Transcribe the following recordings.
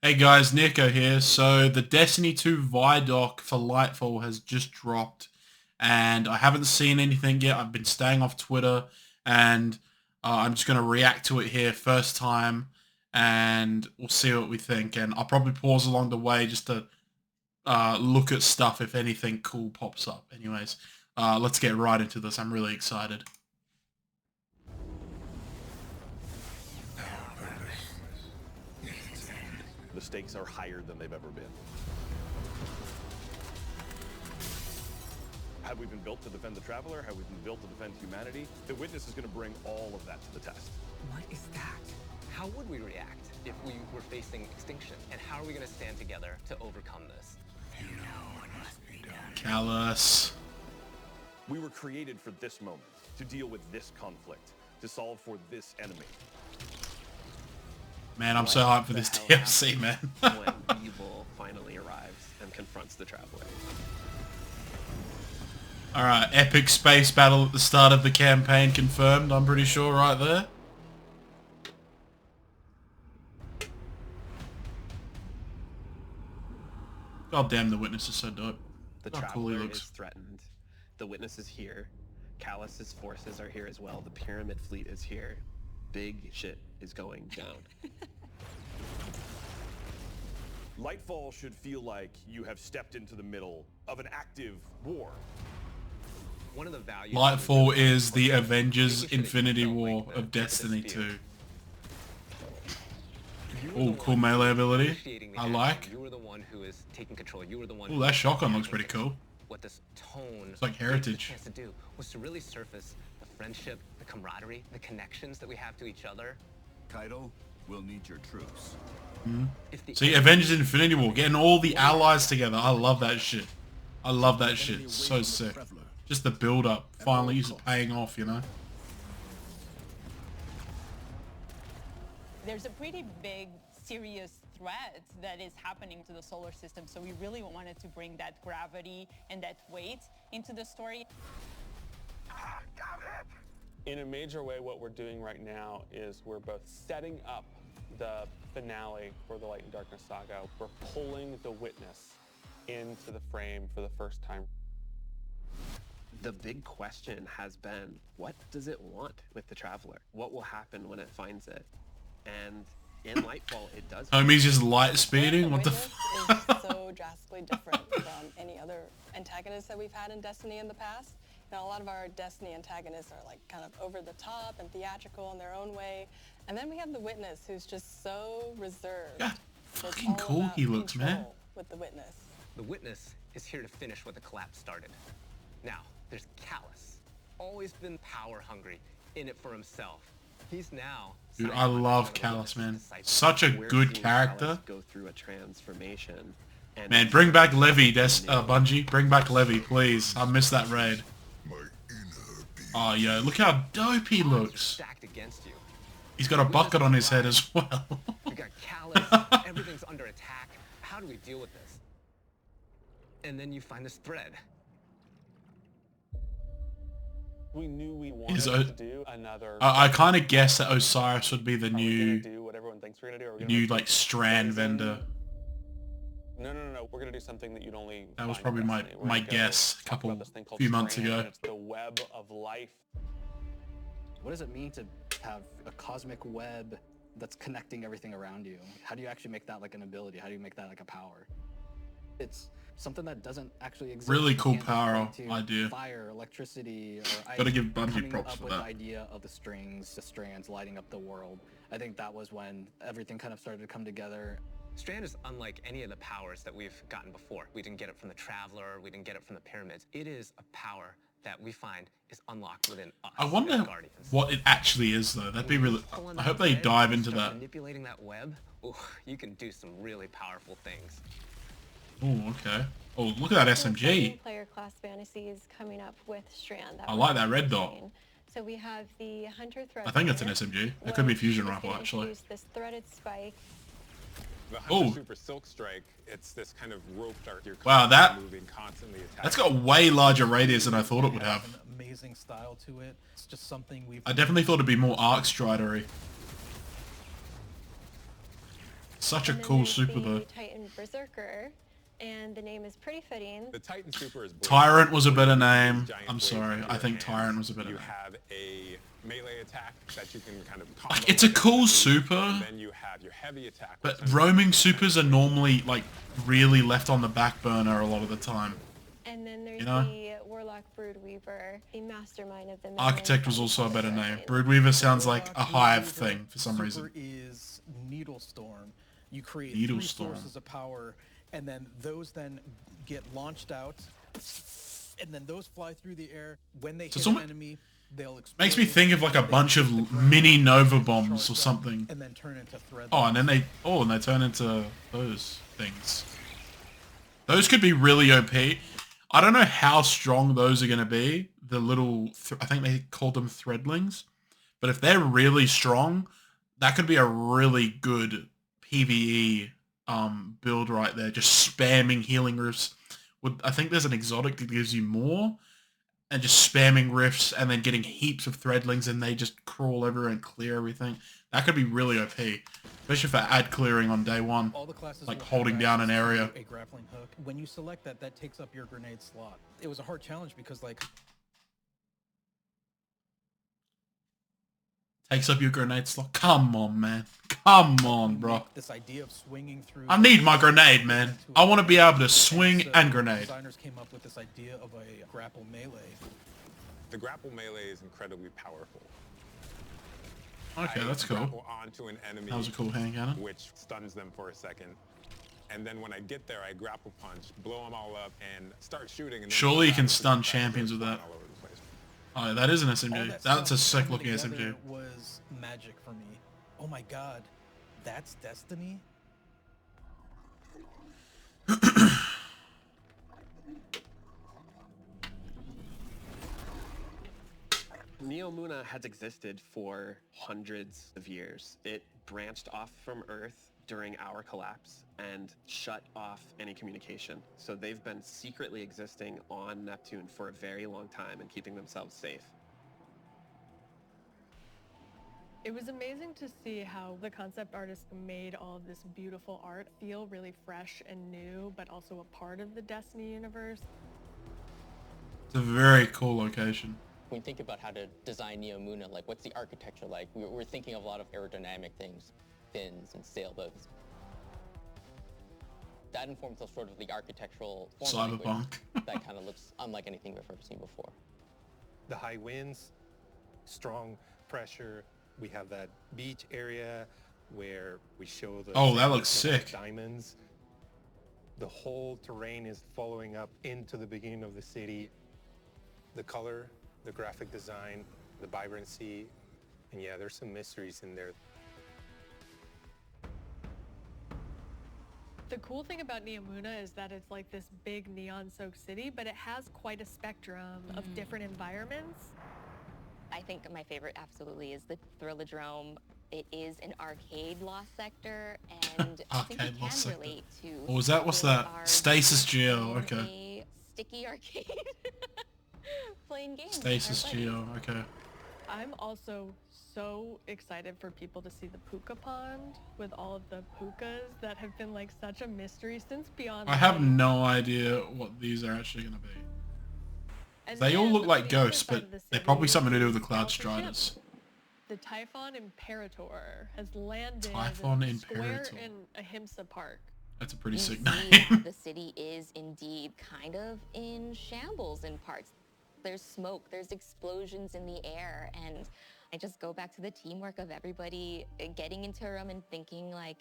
Hey guys, Nico here. So the Destiny 2 ViDoc for Lightfall has just dropped and I haven't seen anything yet. I've been staying off Twitter and I'm just going to react to it here first time and we'll see what we think. And I'll probably pause along the way just to look at stuff if anything cool pops up. Anyways, let's get right into this. I'm really excited. The stakes are higher than they've ever been. Have we been built to defend the Traveler? Have we been built to defend humanity? The Witness is going to bring all of that to the test. What is that? How would we react if we were facing extinction? And how are we going to stand together to overcome this? You know what must be done. Callus. We were created for this moment, to deal with this conflict, to solve for this enemy. Man, I'm so hyped for this DLC, man. When evil finally arrives and confronts the Traveler. Alright, epic space battle at the start of the campaign confirmed, I'm pretty sure, right there. God damn, the Witness is so dope. The How Traveler cool he looks. is threatened. The Witness is here. Callus's forces are here as well. The Pyramid fleet is here. Big shit is going down. Lightfall should feel like you have stepped into the middle of an active war. One of the values Lightfall is the Avengers Infinity War of Destiny 2. Oh, cool melee ability. I like. You were the one who is taking control. You were the one. Oh, that shotgun looks pretty cool. What this tone It's like Heritage. chance to do was to really surface the friendship, the camaraderie, the connections that we have to each other. Kaido, we'll need your troops. See, Avengers Infinity War, getting all the allies together. I love that shit. I love that shit. It's so sick. Just the build up finally is paying off, you know? There's a pretty big, serious threat that is happening to the solar system, so we really wanted to bring that gravity and that weight into the story. In a major way, what we're doing right now is we're both setting up the finale for the Light and Darkness saga. We're pulling the Witness into the frame for the first time. The big question has been, what does it want with the Traveler? What will happen when it finds it? And in Lightfall, it does. Homie's just light speeding? What the Witness is so drastically different from any other antagonist that we've had in Destiny in the past. Now, a lot of our Destiny antagonists are like kind of over the top and theatrical in their own way. And then we have the Witness, who's just so reserved. God, It's fucking all cool about he looks, man. control with the Witness. The Witness is here to finish what the collapse started. Now, there's Callus. Always been power hungry, in it for himself. He's now... Dude, I love Callus, man. Such a good character. Go through a transformation. And Man, bring back Levy, Bungie. Bring back Levy, please. I missed that raid. Oh, yo, look how dope he looks. stacked against you. He's got a bucket on his head as well. You got Callus, everything's under attack. How do we deal with this? And then you find this thread. We knew we wanted Is to O- do another... I kind of guessed that Osiris would be the Are we new, gonna do what everyone thinks we're gonna do? Or are we gonna new make like strand crazy- vendor. No. We're gonna do something that you'd only. That was find probably in my Destiny. We're my gonna go guess a talk about this thing called few months Strand, ago. and it's the web of life. What does it mean to have a cosmic web that's connecting everything around you? How do you actually make that like an ability? How do you make that like a power? It's something that doesn't actually exist. Really You cool can't just power point to idea. Fire, electricity, or ice. Gotta give Bungie Coming props up for with that. the idea of the strings, the strands lighting up the world. I think that was when everything kind of started to come together. Strand is unlike any of the powers that we've gotten before. We didn't get it from the Traveler, we didn't get it from the Pyramids. It is a power that we find is unlocked within us. I wonder as Guardians. what it actually is, though. That'd be really... Pulling I that hope they thread, dive into start that. Manipulating that web, ooh, you can do some really powerful things. Oh, okay. Oh, look at that SMG. Player class fantasies coming up with Strand. I like that red dot. So we have the Hunter Thread. I think it's an SMG. It could be a fusion rifle, actually. This threaded spike. The Oh. Hunter Super Silk Strike, it's this kind of rope dart. You're Wow, that- constantly moving, constantly attacking. That's got way larger radius than I thought it would have. An amazing style to it. It's just something we've... I definitely thought it'd be more Arc Stridery. Such a And then cool there's super the though. Titan Berserker, and the name is pretty fitting. The Titan Super is Tyrant was a better These name. giant I'm blades sorry. into I your think hands. Tyrant was a better You name. have a melee attack that you can kind of combo Like, it's a with cool enemies, super, and then you have your heavy attack. which but turns roaming into supers are normally like really left on the back burner a lot of the time. And then there's You know? the Warlock Broodweaver, the mastermind of the minions Architect that was we also a call better the name. Guardians. Broodweaver sounds like a Warlock hive Broodweaver thing for some super reason. is Needle Storm. You create Needle 3 Storm. sources of power, and then those then get launched out, and then those fly through the air. When they So hit it's an enemy, they'll explode. Makes me think of like a They bunch hit of the ground, mini Nova charge bombs or up, something. and then turn into thread. Oh, and then they turn into those things. Those could be really OP. I don't know how strong those are going to be. The little, I think they called them threadlings. But if they're really strong, that could be a really good PvE build right there. Just spamming healing rifts. I think there's an exotic that gives you more. And just spamming rifts and then getting heaps of threadlings and they just crawl over and clear everything. That could be really OP. Especially for ad clearing on day one. All the classes Like will have holding down an access to area. a grappling hook. When you select that, that takes up your grenade slot. It was a hard challenge because like Takes up your grenade slot. Come on, man. Come on, bro. this idea of swinging through. I need my grenade, man. I want to be able to swing and grenade. Designers came up with this idea of a grapple melee. The grapple melee is incredibly powerful. Okay, that's cool. Grapple onto an enemy, That was a cool hand cannon. which stuns them for a second. And then when I get there, I grapple punch, blow them all up, and start shooting. And then Surely you can grapple stun punch champions with flying that. all over the place. Oh, that is an All SMG. that That's a stuff sick looking coming SMG. together was magic for me. Oh my god, that's Destiny? Neomuna has existed for hundreds of years. It branched off from Earth during our collapse and shut off any communication. So they've been secretly existing on Neptune for a very long time and keeping themselves safe. It was amazing to see how the concept artist made all of this beautiful art feel really fresh and new, but also a part of the Destiny universe. It's a very cool location. When you think about how to design Neomuna, like what's the architecture like? We're thinking of a lot of aerodynamic things, fins and sailboats. That informs us sort of the architectural form language Cyberpunk. that kind of looks unlike anything we've ever seen before. The high winds, strong pressure. We have that beach area where we show the Oh, that looks separation of sick. diamonds. The whole terrain is following up into the beginning of the city. The color, the graphic design, the vibrancy, and yeah, there's some mysteries in there. The cool thing about Neomuna is that it's like this big neon-soaked city, but it has quite a spectrum of different environments. I think my favorite absolutely is the Thrillodrome. It is an arcade lost sector, and I think Arcade it lost can sector. relate to What was that? What's people that? are Stasis Geo. in Okay. a sticky arcade playing games. with Stasis our buddies. Geo. Okay. I'm also so excited for people to see the puka pond with all of the pukas that have been like such a mystery since Beyond I have Light. no idea what these are actually going to be. And They all then look the like basement ghosts, side but of the they're city probably something to do with the is Cloud Alpha Striders. Ship. The Typhon Imperator has landed Typhon square Imperator. in Ahimsa Park. That's a pretty You sick see name. the city is indeed kind of in shambles in parts. There's smoke, there's explosions in the air, and I just go back to the teamwork of everybody getting into a room and thinking like,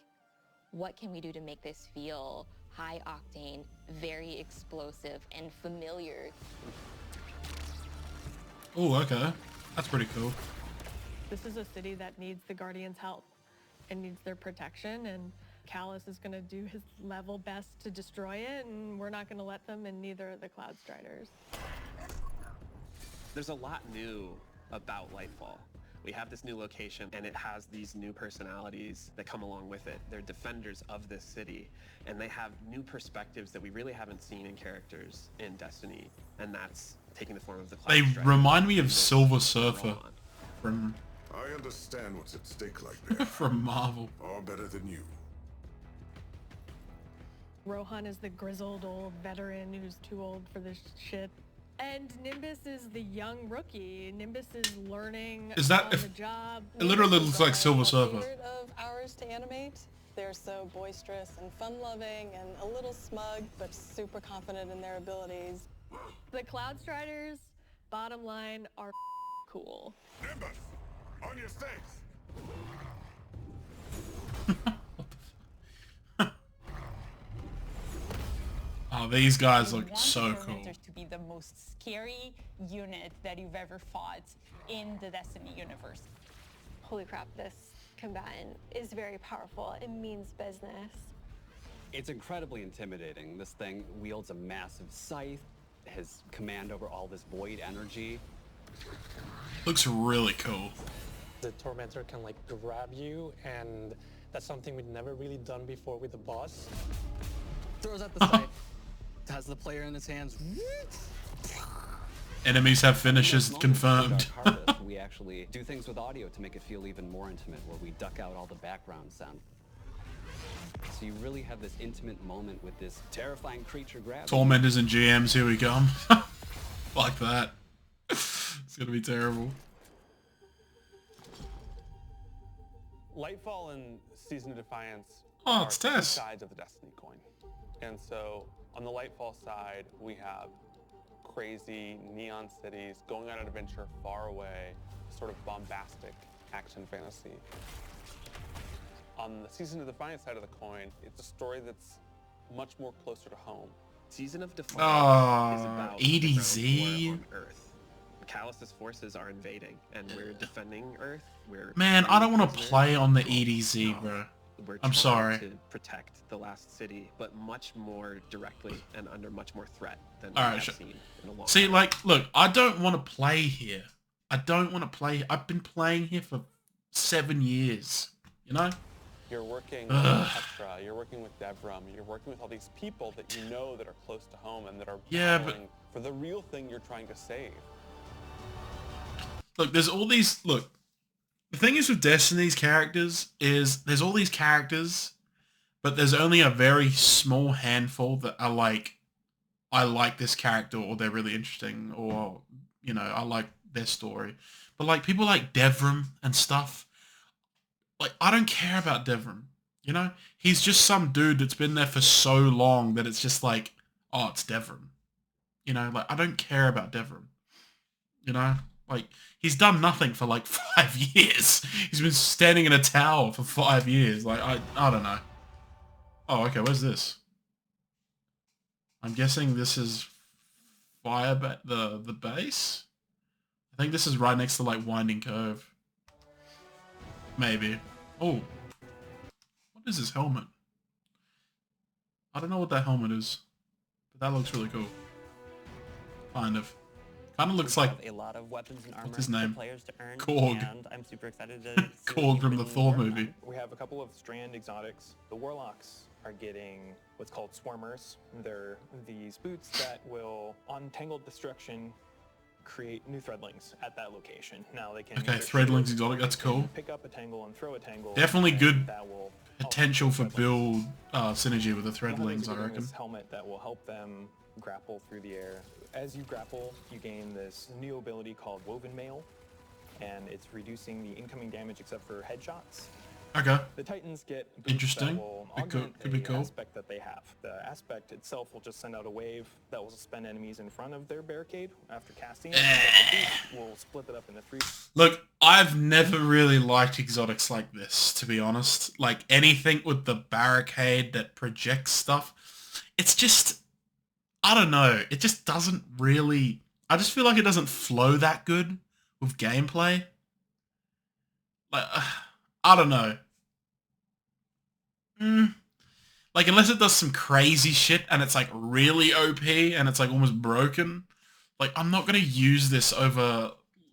what can we do to make this feel high octane, very explosive, and familiar? Oh, okay. That's pretty cool. This is a city that needs the Guardians' help and needs their protection, and Callus is going to do his level best to destroy it, and we're not going to let them, and neither are the Cloud Striders. There's a lot new about Lightfall. We have this new location, and it has these new personalities that come along with it. They're defenders of this city, and they have new perspectives that we really haven't seen in characters in Destiny, and that's taking the form of the Cloud They Strider. remind me of Silver Surfer from I understand what's at stake like that. from Marvel. Far better than you. Rohan is the grizzled old veteran who's too old for this shit. And Nimbus is the young rookie. Nimbus is learning Is that on the job. it literally looks like Silver Surfer. Favorite of ours to animate. They're so boisterous and fun-loving and a little smug, but super confident in their abilities. The Cloud Striders, bottom line, are cool. Nimbus, on your stakes. Oh, these guys We look want so the cool. Tormentors to be the most scary unit that you've ever fought in the Destiny universe. Holy crap, this combatant is very powerful. It means business. It's incredibly intimidating. This thing wields a massive scythe, has command over all this void energy. Looks really cool. The Tormentor can like grab you, and that's something we'd never really done before with the boss. Throws out the scythe, has the player in his hands. Enemies have finishes confirmed. We actually do things with audio to make it feel even more intimate, where we duck out all the background sound. So you really have this intimate moment with this terrifying creature grabbing. Tormentors and GMs, here we come. Like that. It's gonna be terrible. Lightfall and Season of Defiance Oh, are it's two Tess. sides of the Destiny coin. And so on the Lightfall side, we have crazy neon cities going on an adventure far away, sort of bombastic action fantasy. On the Season of Defiance side of the coin, it's a story that's much more closer to home. Season of Defiance is Oh, about EDZ. on Earth. Callus's forces are invading, and we're defending Earth. Man, I don't want to prisoners. play on the EDZ, bro. We're I'm trying sorry. to protect the last city, but much more directly and under much more threat than we All right, have sure. seen in a long See, time. like, look, I don't want to play here. I don't want to play. I've been playing here for 7 years. You know? You're working with Petra, you're working with Devram, you're working with all these people that you know that are close to home and that are Yeah, but- battling for the real thing you're trying to save. Look, there's all these. Look, the thing is with Destiny's characters is there's all these characters, but there's only a very small handful that are like, I like this character, or they're really interesting, or you know, I like their story. But like people like Devram and stuff, like I don't care about Devram. You know, he's just some dude that's been there for so long that it's just like, oh, it's Devram. You know, like I don't care about Devram. You know, like he's done nothing for like 5 years. He's been standing in a tower for 5 years. Like I don't know. Oh, okay. Where's this? I'm guessing this is the base. I think this is right next to like Winding Cove. Maybe. Oh, what is this helmet? I don't know what that helmet is, but that looks really cool. Kind of looks like a lot of weapons and armor what's his for name? players to earn, Korg. and I'm super excited to see what Korg you from the can Thor work on. movie. We have a couple of strand exotics. The Warlocks are getting what's called swarmers. They're these boots that will, on tangled destruction, create new threadlings at that location. Now they can Okay, either threadlings shoot, exotic, that's cool. pick up a tangle and throw a tangle. Definitely and good that will potential for build synergy with the We'll have those threadlings, I getting reckon. This helmet that will help them grapple through the air. As you grapple, you gain this new ability called Woven Mail, and it's reducing the incoming damage except for headshots. Okay. The Titans get boots Interesting. that will Be cool- augment could be the cool. aspect that they have. The aspect itself will just send out a wave that will suspend enemies in front of their barricade after casting it. But the boost will split it up into three. Look, I've never really liked exotics like this, to be honest. Like anything with the barricade that projects stuff, it's just, I don't know. It just doesn't really, I just feel like it doesn't flow that good with gameplay. Like, I don't know. Like, unless it does some crazy shit and it's like really OP and it's like almost broken, like I'm not going to use this over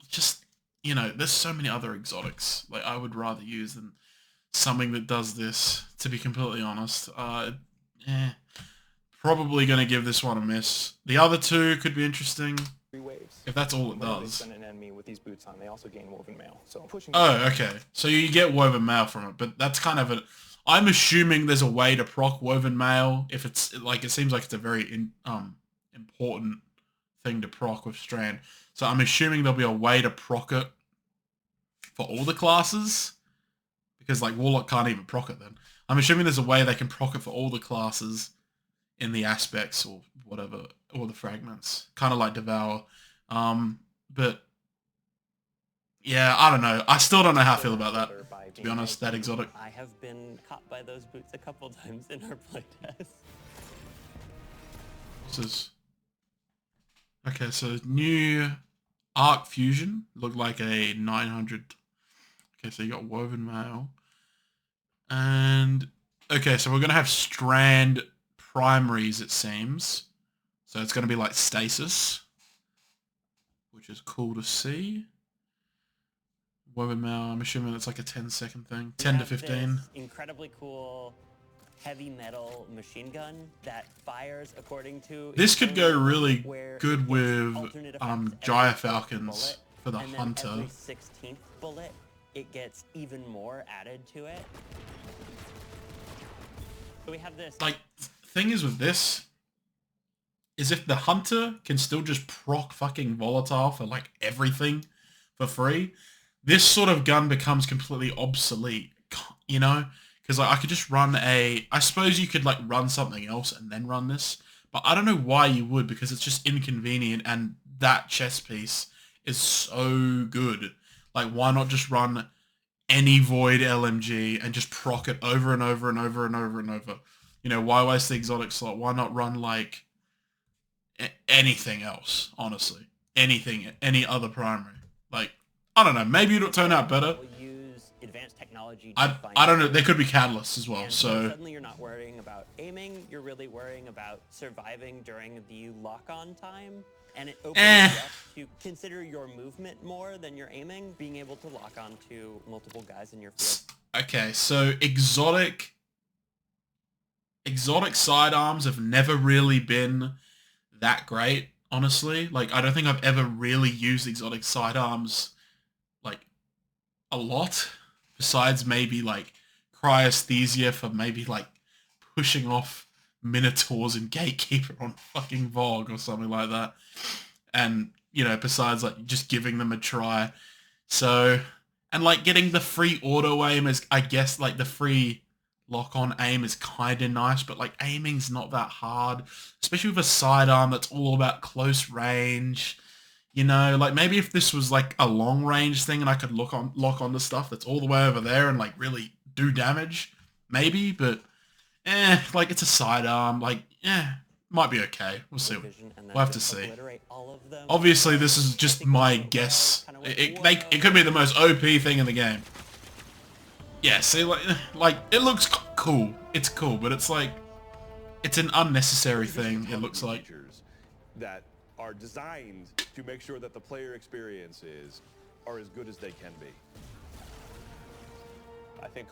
just, you know, there's so many other exotics like I would rather use than something that does this, to be completely honest. Probably going to give this one a miss. The other two could be interesting Three waves. if that's all it Whenever they does. stun an enemy with these boots on, they also gain Woven Mail. So pushing. Oh, okay. So you get woven mail from it, but that's kind of a... I'm assuming there's a way to proc woven mail. If it's like, it seems like it's a very important thing to proc with Strand. So I'm assuming there'll be a way to proc it for all the classes, because like Warlock can't even proc it then. I'm assuming there's a way they can proc it for all the classes in the aspects or whatever, or the fragments, kind of like Devour. But yeah, I don't know. I still don't know how I feel about that, to be honest, that exotic. I have been caught by those boots a couple times in our playtest. What's this? Okay, so new Arc Fusion. Looked like a 900. Okay, so you got Woven Mail. And, okay, so we're going to have Strand primaries, it seems. So it's going to be like Stasis, which is cool to see. Woven Mail, I'm assuming it's like a 10-second thing. 10 to 15. Incredibly cool heavy metal machine gun that fires according to... This could go really good with Gyre Falcons for the Hunter. Every 16th bullet, it gets even more added to it. So we have this... Like, thing is with this, is if the Hunter can still just proc fucking Volatile for like everything for free, this sort of gun becomes completely obsolete, you know? Because like, I could just run I suppose you could like run something else and then run this, but I don't know why you would, because it's just inconvenient, and that chess piece is so good. Like, why not just run any Void LMG and just proc it over and over and over and over and over? You know, why waste the exotic slot? Why not run like anything else, honestly? Anything, any other primary. Like, I don't know, maybe it'll turn out better. Advanced technology. I don't know. There could be catalysts as well. And so suddenly you're not worrying about aiming. You're really worrying about surviving during the lock-on time, and it opens you up to consider your movement more than your aiming. Being able to lock on to multiple guys in your field. Okay, so exotic sidearms have never really been that great, honestly. Like, I don't think I've ever really used exotic sidearms like a lot. Besides maybe like Cryesthesia for maybe like pushing off Minotaurs and Gatekeeper on fucking Vogue or something like that. And, you know, besides like just giving them a try. So, and like getting the free auto aim is, I guess, like the free lock-on aim is kind of nice, but like aiming's not that hard, especially with a sidearm that's all about close range. You know, like maybe if this was like a long range thing and I could lock on the stuff that's all the way over there and like really do damage, maybe, but like it's a sidearm, like might be okay. We'll see. We'll have to see. Obviously, this is just my guess. It could be the most OP thing in the game. Yeah, see, like it looks cool. It's cool, but it's like it's an unnecessary thing. It looks like that are designed to make sure that the player experiences are as good as they can be. I think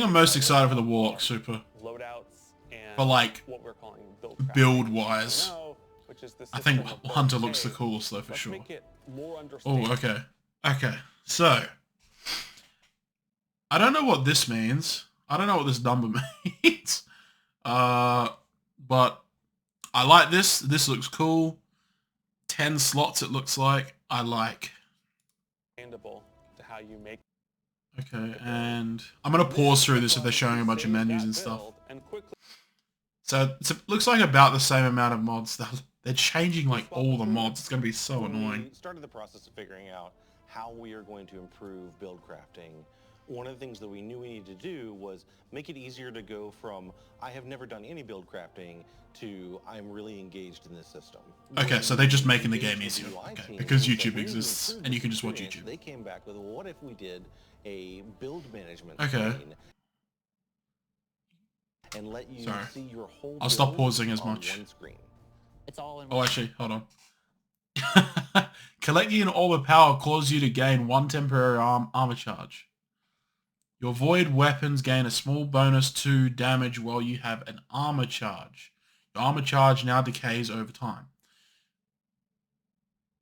I'm most excited for the Warlock Super. Loadouts and for like what we're calling build wise. I think Hunter looks the hey, coolest though, for let's sure. make it more Oh, okay. Okay. So I don't know what this means. I don't know what this number means. But I like this. This looks cool. 10 slots it looks like. I like. Understandable to how you make. Okay, and I'm going to pause through this if they're showing a bunch of menus and stuff. So it looks like about the same amount of mods. They're changing like all the mods. It's going to be so annoying. We started the process of figuring out how we are going to improve build crafting. One of the things that we knew we needed to do was make it easier to go from I have never done any build crafting to I'm really engaged in this system. Okay, so they're just making the game easier. Okay, because YouTube exists and you can just watch YouTube. They came back with, well, what if we did a build management screen and let you see your whole I'll stop pausing as much. Oh, actually, hold on. Collecting an orb of power causes you to gain 1 temporary armor charge. Your void weapons gain a small bonus to damage while you have an armor charge. Your armor charge now decays over time.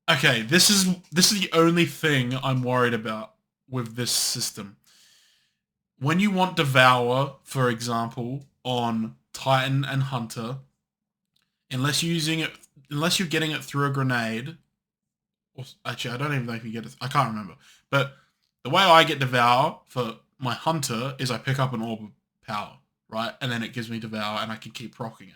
Okay, this is the only thing I'm worried about with this system. when you want Devour, for example, on Titan and Hunter, unless you're getting it through a grenade, or actually I don't even know if you get it. I can't remember. But the way I get Devour for my Hunter is I pick up an Orb of Power, right? And then it gives me Devour and I can keep proccing it.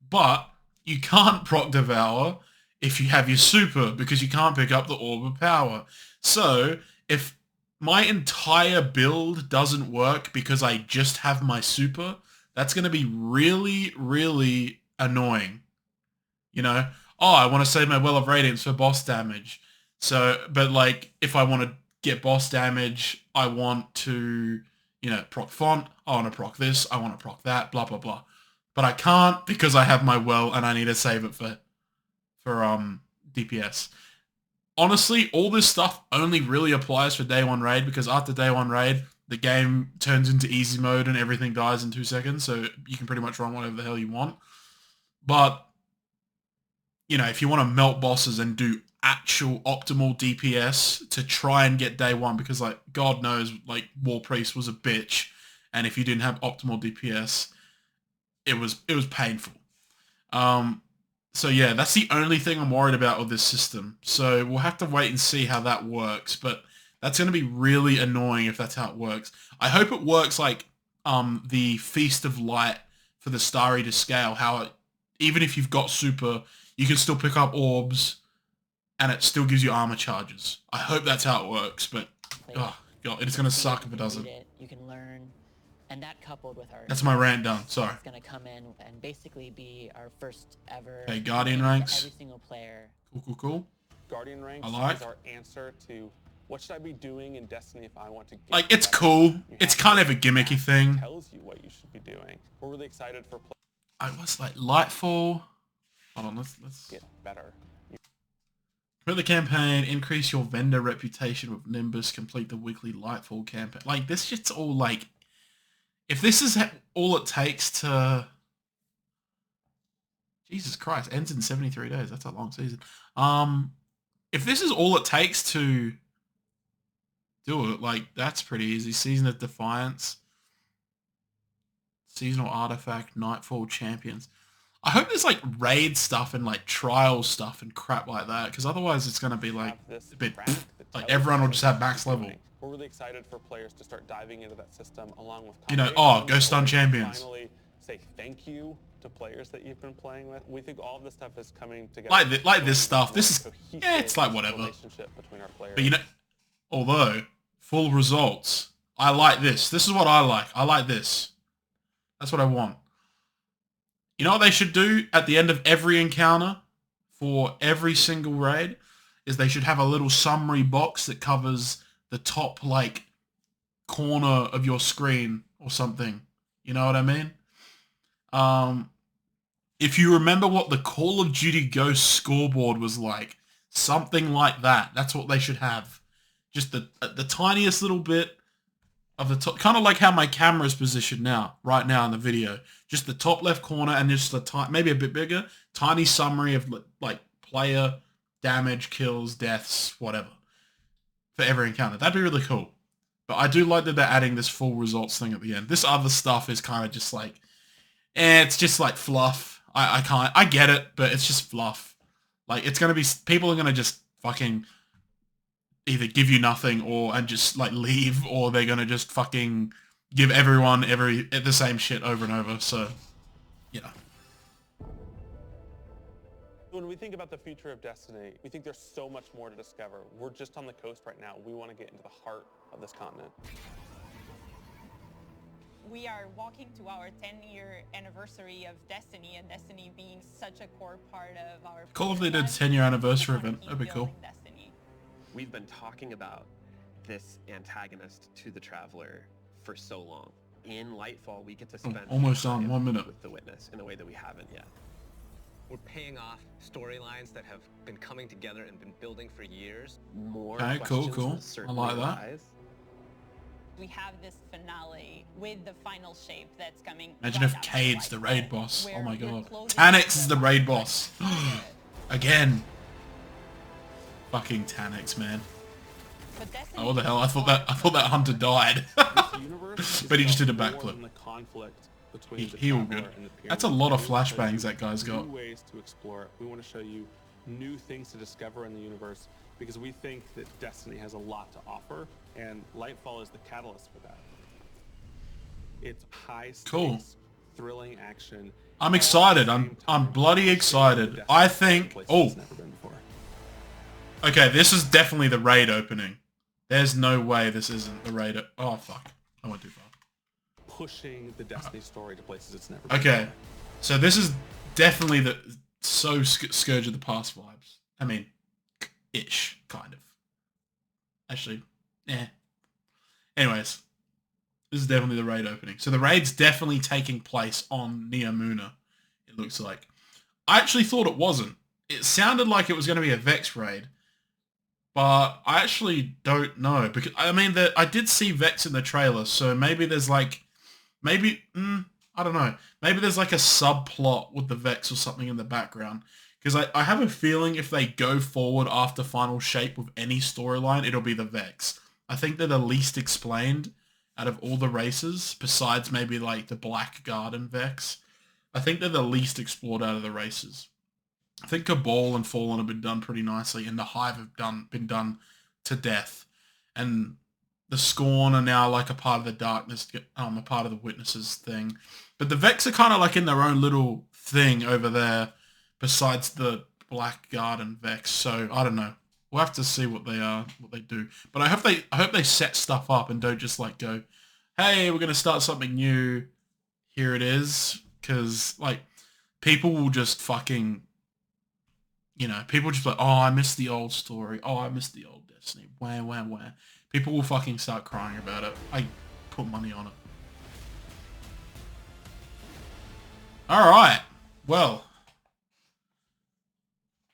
But you can't proc Devour if you have your super because you can't pick up the Orb of Power. So if my entire build doesn't work because I just have my super, that's going to be really, really annoying. You know, oh, I want to save my Well of Radiance for boss damage. So, but like, if I want to get boss damage, I want to, you know, proc font, I want to proc this, I want to proc that, blah, blah, blah. But I can't because I have my Well and I need to save it for DPS. Honestly, all this stuff only really applies for day one raid because after day one raid, the game turns into easy mode and everything dies in 2 seconds. So you can pretty much run whatever the hell you want. But you know, if you want to melt bosses and do actual optimal DPS to try and get day one, because like God knows, like War Priest was a bitch, and if you didn't have optimal DPS, it was painful. So yeah, that's the only thing I'm worried about with this system. So we'll have to wait and see how that works, but that's going to be really annoying if that's how it works. I hope it works like the Feast of Light for the Star Eater scale, how it, even if you've got super, you can still pick up orbs, and it still gives you armor charges. I hope that's how it works, but oh God, it's gonna suck if it doesn't. You can learn, and that coupled with our... That's my rant done. Sorry. It's gonna come in and basically be our first ever... Okay, Guardian ranks. Every single player. Cool. Guardian ranks is our answer to what should I be doing in Destiny if I want to get like, it's cool. It's kind of a gimmicky thing. Tells you what you should be doing. We're really excited for... I was like, Lightfall... Hold on, let's get better. Complete the campaign, increase your vendor reputation with Nimbus, complete the weekly Lightfall campaign. Like, this shit's all like... If this is all it takes to... Jesus Christ, ends in 73 days. That's a long season. If this is all it takes to do it, like, that's pretty easy. Season of Defiance. Seasonal Artifact, Nightfall Champions. I hope there's like raid stuff and like trial stuff and crap like that, because otherwise it's going to be like a bit like everyone will just have max level. We're really excited for players to start diving into that system along with, you know, oh, go stun champions. Finally say thank you to players that you've been playing with. We think all of this stuff is coming together. Like this stuff. This is, yeah, it's like whatever. But you know, although full results, I like this. This is what I like. I like this. That's what I want. You know what they should do at the end of every encounter for every single raid is they should have a little summary box that covers the top like corner of your screen or something. You know what I mean? If you remember what the Call of Duty Ghost scoreboard was like, something like that. That's what they should have. Just the tiniest little bit of the top, kind of like how my camera is positioned now, right now in the video. Just the top left corner and just the maybe a bit bigger, tiny summary of like player damage, kills, deaths, whatever, for every encounter. That'd be really cool. But I do like that they're adding this full results thing at the end. This other stuff is kind of just like, it's just like fluff. I get it, but it's just fluff. Like, it's going to be, people are going to just fucking either give you nothing and just like leave, or they're going to just fucking give everyone the same shit over and over. So, yeah. When we think about the future of Destiny, we think there's so much more to discover. We're just on the coast right now. We want to get into the heart of this continent. We are walking to our 10-year anniversary of Destiny, and Destiny being such a core part of our... Cool if they did a 10-year anniversary event. That'd be cool. Destiny. We've been talking about this antagonist to the Traveler for so long. In Lightfall, we get to spend almost on 1 minute with the Witness in a way that we haven't yet. We're paying off storylines that have been coming together and been building for years. More okay, cool. I like that. Arise. We have this finale with the final shape that's coming. Imagine if Cade's the raid boss. Oh my god. Tanix is the raid boss. Again. Fucking Tanix, man. Oh, what the hell? I thought that hunter died. This universe is But he just did a about more backflip. than the conflict between the He all Traveler good. and the Pyramid. That's a lot of We wanna show flashbangs you that guy's got. New ways to explore it. We want to show you new things to discover in the universe because we think that Destiny has a lot to offer, and Lightfall is the catalyst for that. It's high stakes, Cool. thrilling action. I'm excited. I'm bloody excited. I think. Oh. Okay, this is definitely the raid opening. There's no way this isn't the raid. Oh fuck! I went too far. Pushing the Destiny story to places it's never been. Okay, so this is definitely the Scourge of the Past vibes. I mean, ish, kind of. Actually, yeah. Anyways, this is definitely the raid opening. So the raid's definitely taking place on Neomuna, it looks like. I actually thought it wasn't. It sounded like it was going to be a Vex raid, but I actually don't know. Because I mean, I did see Vex in the trailer, so maybe there's like, I don't know. Maybe there's like a subplot with the Vex or something in the background. Because I have a feeling if they go forward after Final Shape with any storyline, it'll be the Vex. I think they're the least explained out of all the races, besides maybe like the Black Garden Vex. I think they're the least explored out of the races. I think Cabal and Fallen have been done pretty nicely, and the Hive have been done to death. And the Scorn are now like a part of the Darkness, a part of the Witnesses thing. But the Vex are kind of like in their own little thing over there, besides the Black Garden Vex. So I don't know. We'll have to see what they do. But I hope they set stuff up and don't just like go, hey, we're gonna start something new. Here it is, because like people will just fucking, people just like, oh, I miss the old story. Oh, I miss the old Destiny. Where. People will fucking start crying about it. I put money on it. All right. Well.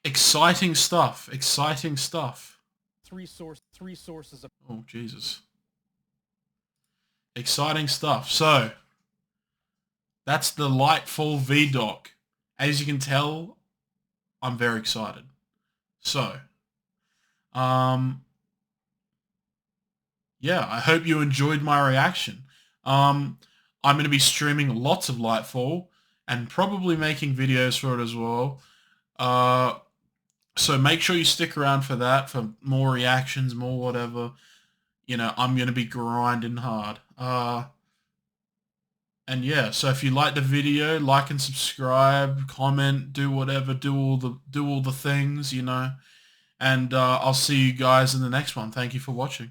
Exciting stuff. Exciting stuff. Three sources of... Oh, Jesus. Exciting stuff. So, that's the Lightfall ViDoc. As you can tell, I'm very excited. So, yeah, I hope you enjoyed my reaction. I'm going to be streaming lots of Lightfall and probably making videos for it as well. So make sure you stick around for that, for more reactions, more whatever. I'm going to be grinding hard. And yeah, so if you like the video, like and subscribe, comment, do whatever, do all the things, And I'll see you guys in the next one. Thank you for watching.